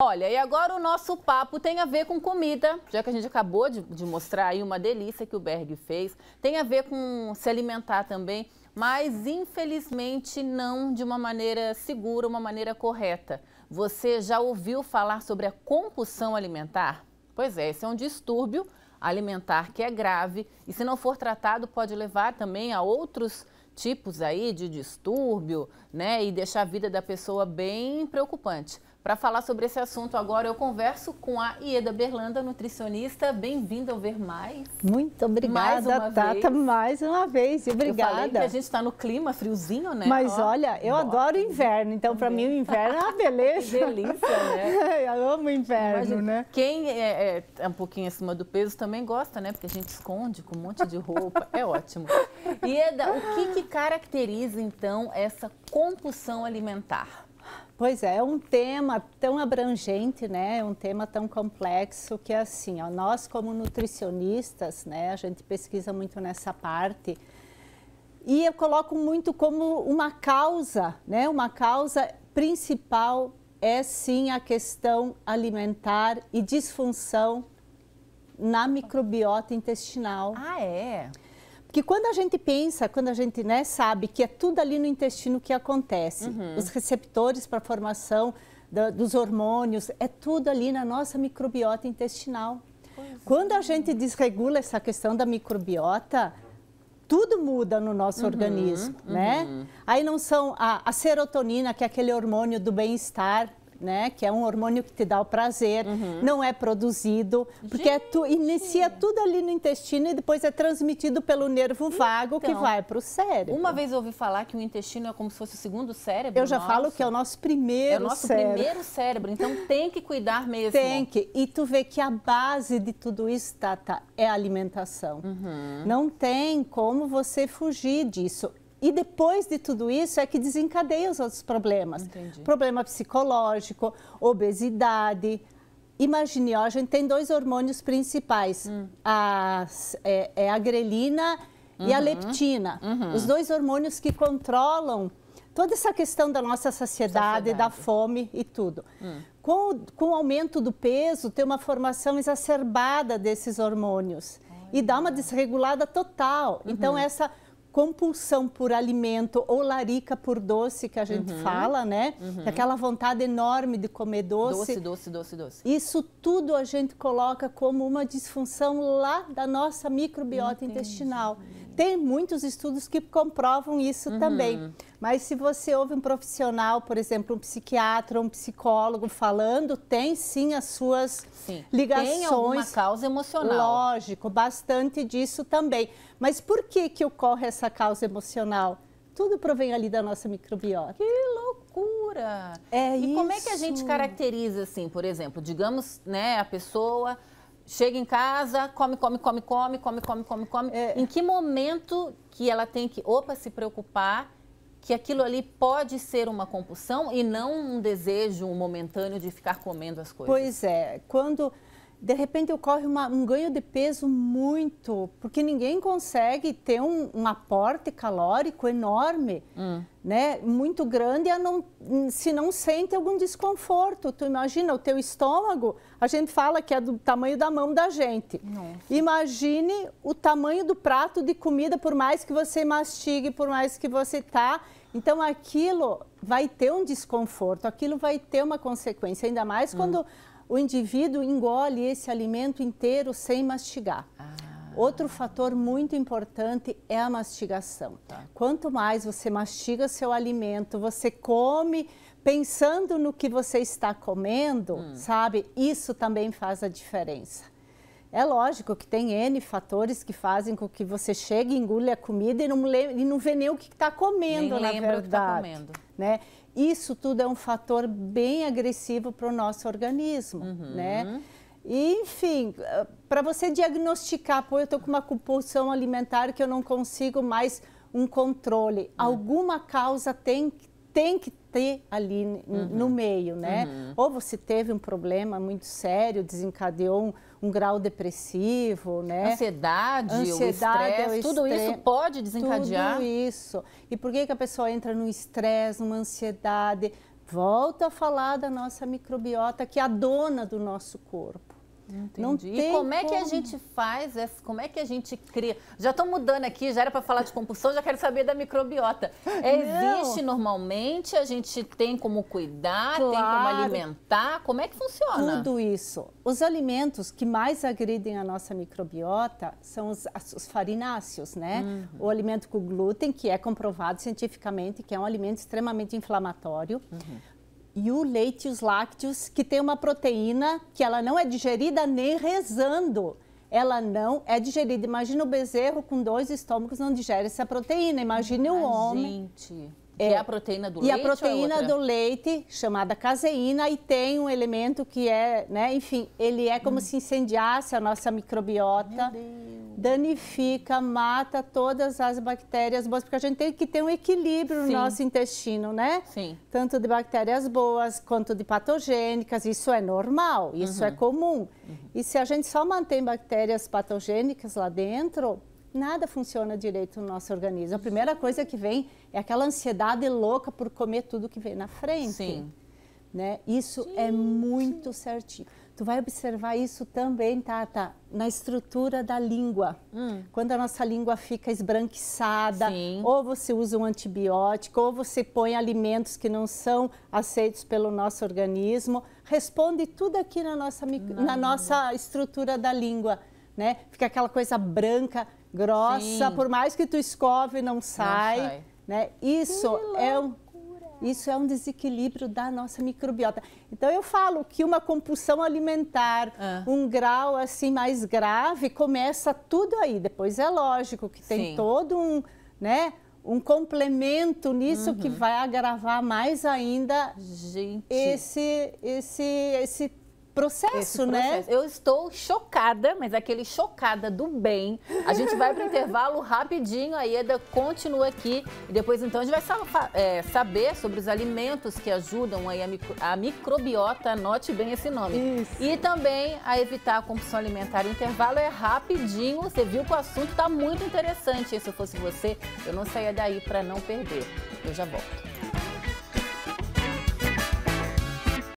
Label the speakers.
Speaker 1: Olha, e agora o nosso papo tem a ver com comida, já que a gente acabou de mostrar aí uma delícia que o Berg fez. Tem a ver com se alimentar também, mas infelizmente não de uma maneira segura, uma maneira correta. Você já ouviu falar sobre a compulsão alimentar? Pois é, esse é um distúrbio alimentar que é grave e, se não for tratado, pode levar também a outros tipos aí de distúrbio, né? E deixar a vida da pessoa bem preocupante. Para falar sobre esse assunto agora, eu converso com a Ieda Berlanda, nutricionista. Bem-vinda ao Ver Mais.
Speaker 2: Muito obrigada, Tata, mais uma vez. Obrigada.
Speaker 1: Eu falei que a gente está no clima friozinho, né?
Speaker 2: Mas olha, eu adoro o inverno, então para mim o inverno é uma beleza.
Speaker 1: Que delícia, né?
Speaker 2: Eu amo o inverno,
Speaker 1: Imagina,
Speaker 2: né?
Speaker 1: Quem é um pouquinho acima do peso também gosta, né? Porque a gente esconde com um monte de roupa. É ótimo. Ieda, o que caracteriza, então, essa compulsão alimentar?
Speaker 2: Pois é um tema tão abrangente, né? É um tema tão complexo que, assim, ó, nós como nutricionistas, né? A gente pesquisa muito nessa parte e eu coloco muito como uma causa, né? Uma causa principal é, sim, a questão alimentar e disfunção na microbiota intestinal.
Speaker 1: Ah, é?
Speaker 2: Porque quando a gente pensa, quando a gente, né, sabe que é tudo ali no intestino que acontece, os receptores para a formação dos hormônios, é tudo ali na nossa microbiota intestinal. Quando a gente desregula essa questão da microbiota, tudo muda no nosso organismo, né? Aí não são a serotonina, que é aquele hormônio do bem-estar, né, que é um hormônio que te dá o prazer, não é produzido, porque inicia tudo ali no intestino e depois é transmitido pelo nervo vago que vai para o cérebro.
Speaker 1: Uma vez eu ouvi falar que o intestino é como se fosse o segundo cérebro.
Speaker 2: Eu já falo que é o nosso primeiro cérebro. É o nosso
Speaker 1: primeiro cérebro, então tem que cuidar mesmo.
Speaker 2: Tem que, e tu vê que a base de tudo isso, Tata, é a alimentação. Não tem como você fugir disso. E depois de tudo isso é que desencadeia os outros problemas.
Speaker 1: Entendi.
Speaker 2: Problema psicológico, obesidade. Imagine, ó, a gente tem dois hormônios principais, a grelina e a leptina. Os dois hormônios que controlam toda essa questão da nossa saciedade, da fome e tudo. Com o aumento do peso, tem uma formação exacerbada desses hormônios. E dá uma desregulada total. Então, essa compulsão por alimento ou larica por doce, que a gente fala, né? Aquela vontade enorme de comer doce.
Speaker 1: Doce.
Speaker 2: Isso tudo a gente coloca como uma disfunção lá da nossa microbiota intestinal. Tem muitos estudos que comprovam isso também. Mas se você ouve um profissional, por exemplo, um psiquiatra, um psicólogo falando, tem sim as suas ligações.
Speaker 1: Tem alguma causa emocional.
Speaker 2: Lógico, bastante disso também. Mas por que ocorre essa causa emocional? Tudo provém ali da nossa microbiota.
Speaker 1: Que loucura!
Speaker 2: E
Speaker 1: como é que a gente caracteriza, assim, por exemplo, digamos, né, a pessoa chega em casa, come. Em que momento que ela tem que, se preocupar que aquilo ali pode ser uma compulsão e não um desejo momentâneo de ficar comendo as coisas?
Speaker 2: Pois é, quando de repente ocorre um ganho de peso muito, porque ninguém consegue ter um aporte calórico enorme, né, muito grande, se não sente algum desconforto. Tu imagina, o teu estômago, a gente fala que é do tamanho da mão da gente.
Speaker 1: Nossa.
Speaker 2: Imagine o tamanho do prato de comida, por mais que você mastigue, por mais que você então aquilo vai ter um desconforto, aquilo vai ter uma consequência, ainda mais quando o indivíduo engole esse alimento inteiro sem mastigar. Outro fator muito importante é a mastigação. Quanto mais você mastiga seu alimento, você come pensando no que você está comendo, sabe? Isso também faz a diferença. É lógico que tem N fatores que fazem com que você chegue, engule a comida e não vê nem o que está comendo, na verdade. O que tá comendo. Né? Isso tudo é um fator bem agressivo para o nosso organismo, né? E, enfim, para você diagnosticar, eu estou com uma compulsão alimentar que eu não consigo mais um controle, alguma causa tem que ter ali no meio, né? Ou você teve um problema muito sério, desencadeou um grau depressivo, né?
Speaker 1: Ansiedade, o estresse, tudo isso pode desencadear?
Speaker 2: Tudo isso. E por que a pessoa entra no estresse, numa ansiedade? Volto a falar da nossa microbiota, que é a dona do nosso corpo.
Speaker 1: Entendi.
Speaker 2: Não
Speaker 1: E como é que a gente faz, como é que a gente cria? Já estou mudando aqui, já era para falar de compulsão, já quero saber da microbiota. Existe normalmente? A gente tem como cuidar, tem como alimentar? Como é que funciona?
Speaker 2: Tudo isso. Os alimentos que mais agridem a nossa microbiota são os farináceos, né? O alimento com glúten, que é comprovado cientificamente que é um alimento extremamente inflamatório. E o leite e os lácteos, que tem uma proteína que ela não é digerida nem rezando. Ela não é digerida. Imagina o bezerro com 2 estômagos não digere essa proteína. Imagine o homem.
Speaker 1: Gente, que é a proteína do leite.
Speaker 2: E a proteína do leite, chamada caseína, e tem um elemento que é, né, enfim, ele é como se incendiasse a nossa microbiota.
Speaker 1: Meu Deus.
Speaker 2: Danifica, mata todas as bactérias boas, porque a gente tem que ter um equilíbrio no nosso intestino, né?
Speaker 1: Sim.
Speaker 2: Tanto de bactérias boas quanto de patogênicas, isso é normal, isso é comum. E se a gente só mantém bactérias patogênicas lá dentro, nada funciona direito no nosso organismo. A primeira coisa que vem é aquela ansiedade louca por comer tudo que vem na frente.
Speaker 1: Sim.
Speaker 2: Né? Isso é muito certinho. Tu vai observar isso também, Tata, na estrutura da língua. Quando a nossa língua fica esbranquiçada, ou você usa um antibiótico, ou você põe alimentos que não são aceitos pelo nosso organismo, responde tudo aqui na nossa estrutura da língua, né? Fica aquela coisa branca, grossa, por mais que tu escove, não sai. Né? Isso é um desequilíbrio da nossa microbiota. Então, eu falo que uma compulsão alimentar, um grau assim mais grave, começa tudo aí. Depois é lógico que tem todo um complemento nisso que vai agravar mais ainda esse processo, né?
Speaker 1: Eu estou chocada, mas aquele chocada do bem. A gente vai para o intervalo rapidinho, a Ieda continua aqui e depois então a gente vai saber sobre os alimentos que ajudam aí a microbiota, anote bem esse nome.
Speaker 2: Isso.
Speaker 1: E também a evitar a compulsão alimentar. O intervalo é rapidinho, você viu que o assunto está muito interessante. E se eu fosse você, eu não saía daí para não perder. Eu já volto.